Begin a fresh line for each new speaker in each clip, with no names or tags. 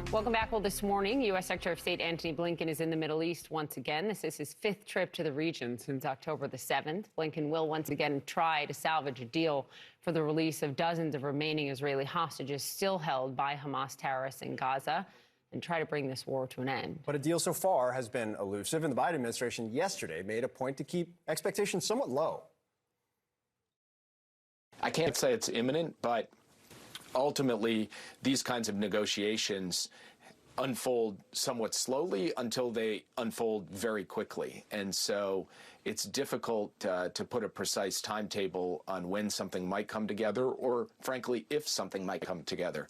Welcome back. Well, this morning, U.S. Secretary of State Antony Blinken is in the Middle East once again. This is his 5th trip to the region since October the 7th. Blinken will once again try to salvage a deal for the release of dozens of remaining Israeli hostages still held by Hamas terrorists in Gaza and try to bring this war to an end.
But a deal so far has been elusive, and the Biden administration yesterday made a point to keep expectations somewhat low.
I can't say it's imminent, but ultimately, these kinds of negotiations unfold somewhat slowly until they unfold very quickly. And so it's difficult to put a precise timetable on when something might come together or, frankly, if something might come together.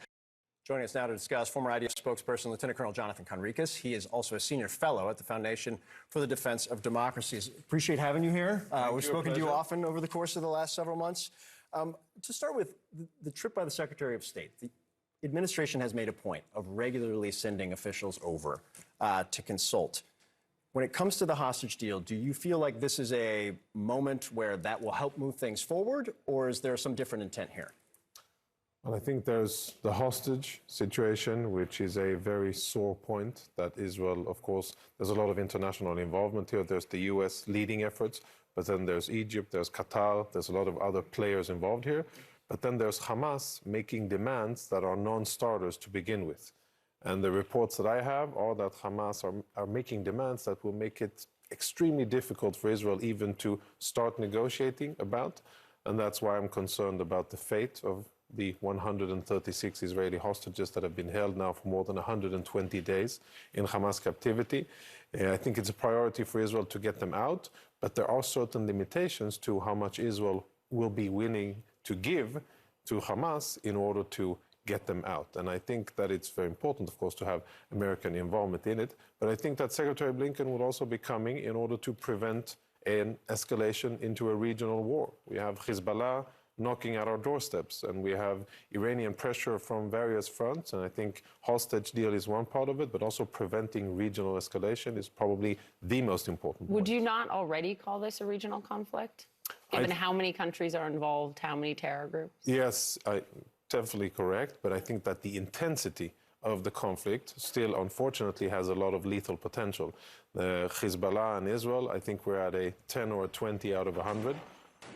Joining us now to discuss, former IDF spokesperson Lieutenant Colonel Jonathan Conricus. He is also a senior fellow at the Foundation for the Defense of Democracies. Appreciate having you here. We've spoken to you often over the course of the last several months. To start with, the trip by the Secretary of State, the administration has made a point of regularly sending officials over to consult. When it comes to the hostage deal, do you feel like this is a moment where that will help move things forward, or is there some different intent here?
Well, I think there's the hostage situation, which is a very sore point that Israel, of course, there's a lot of international involvement here. There's the U.S. leading efforts, but then there's Egypt, there's Qatar, there's a lot of other players involved here. But then there's Hamas making demands that are non-starters to begin with. And the reports that I have are that Hamas are making demands that will make it extremely difficult for Israel even to start negotiating about. And that's why I'm concerned about the fate of the 136 Israeli hostages that have been held now for more than 120 days in Hamas captivity. I think it's a priority for Israel to get them out, but there are certain limitations to how much Israel will be willing to give to Hamas in order to get them out. And I think that it's very important, of course, to have American involvement in it. But I think that Secretary Blinken will also be coming in order to prevent an escalation into a regional war. We have Hezbollah knocking at our doorsteps, and we have Iranian pressure from various fronts, and I think hostage deal is one part of it, but also preventing regional escalation is probably the most important
Would
point.
you not already call this a regional conflict, given how many countries are involved, how many terror groups?
Yes, definitely correct, but I think that the intensity of the conflict still, unfortunately, has a lot of lethal potential. Hezbollah and Israel, I think we're at a 10 or a 20 out of 100.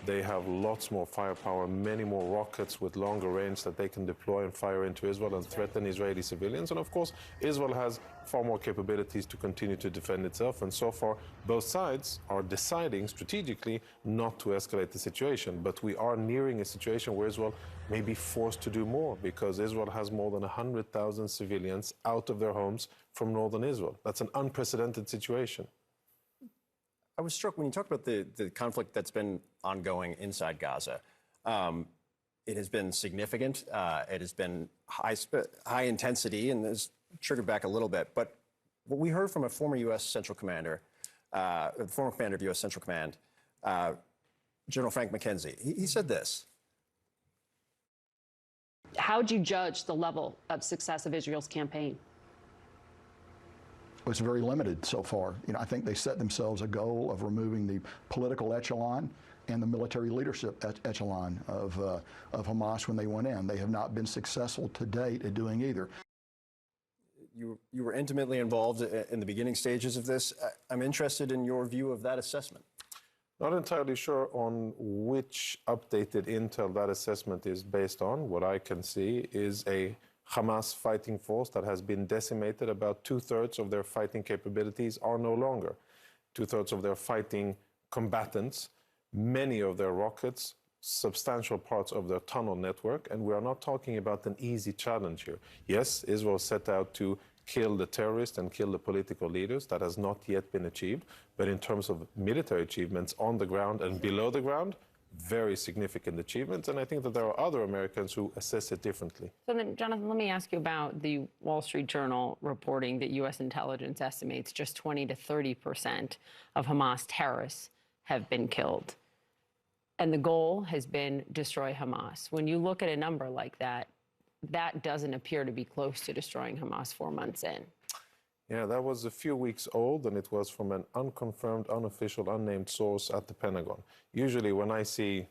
They have lots more firepower, many more rockets with longer range that they can deploy and fire into Israel and threaten Israeli civilians. And of course, Israel has far more capabilities to continue to defend itself. And so far, both sides are deciding strategically not to escalate the situation. But we are nearing a situation where Israel may be forced to do more, because Israel has more than 100,000 civilians out of their homes from northern Israel. That's an unprecedented situation.
I was struck when you talked about the conflict that's been ongoing inside Gaza. It has been significant. It has been high intensity, and has triggered back a little bit. But what we heard from a former U.S. Central Commander, the former commander of U.S. Central Command, General Frank McKenzie, he said this.
How do you judge the level of success of Israel's campaign?
It's very limited so far. I think they set themselves a goal of removing the political echelon and the military leadership echelon of Hamas when they went in. They have not been successful to date at doing either.
You were intimately involved in the beginning stages of this. I'm interested in your view of that assessment.
Not entirely sure on which updated intel that assessment is based on. What I can see is a Hamas fighting force that has been decimated. About 2/3 of their fighting capabilities are no longer. 2/3 of their fighting combatants, many of their rockets, substantial parts of their tunnel network, and we are not talking about an easy challenge here. Yes, Israel set out to kill the terrorists and kill the political leaders. That has not yet been achieved. But in terms of military achievements on the ground and below the ground, very significant achievements, and I think that there are other Americans who assess it differently.
So then, Jonathan, let me ask you about the Wall Street Journal reporting that U.S. intelligence estimates just 20 to 30% of Hamas terrorists have been killed. And the goal has been destroy Hamas. When you look at a number like that, that doesn't appear to be close to destroying Hamas 4 months in.
Yeah, that was a few weeks old, and it was from an unconfirmed, unofficial, unnamed source at the Pentagon. Usually when I see,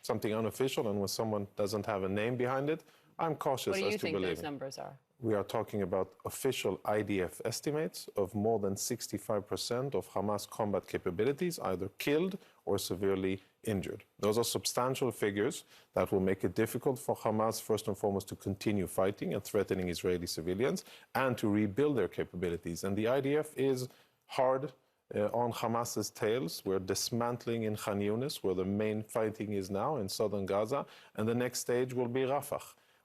something unofficial and when someone doesn't have a name behind it, I'm cautious
What do
as
you
to
think
believe.
those numbers are?
We are talking about official IDF estimates of more than 65% of Hamas combat capabilities either killed or severely injured. Those are substantial figures that will make it difficult for Hamas, first and foremost, to continue fighting and threatening Israeli civilians and to rebuild their capabilities. And the IDF is hard on Hamas's tails. We're dismantling in Khan Yunis, where the main fighting is now in southern Gaza, and the next stage will be Rafah.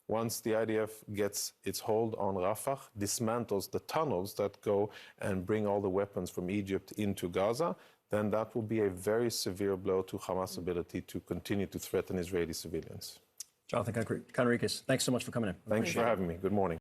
Once the IDF gets its hold on Rafah, dismantles the tunnels that go and bring all the weapons from Egypt into Gaza, then that will be a very severe blow to Hamas' ability to continue to threaten Israeli civilians.
Jonathan Conricus, thanks so much for coming in.
Thanks for having me. Good morning.